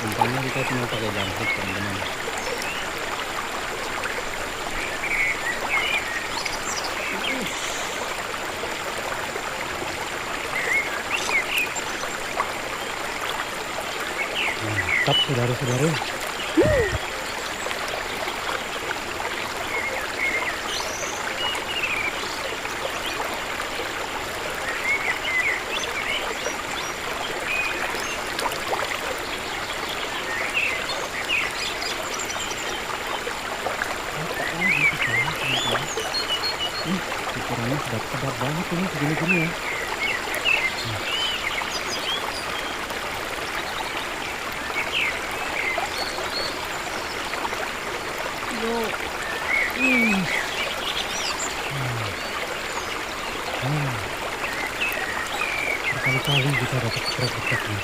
umpannya kita cuma pakai jangkrik teman-teman. Mantap saudara-saudara. Ukurannya sedap-sedap banget ini segini-gini ya. Yo. Berkali-kali kita dapat strike besar nih.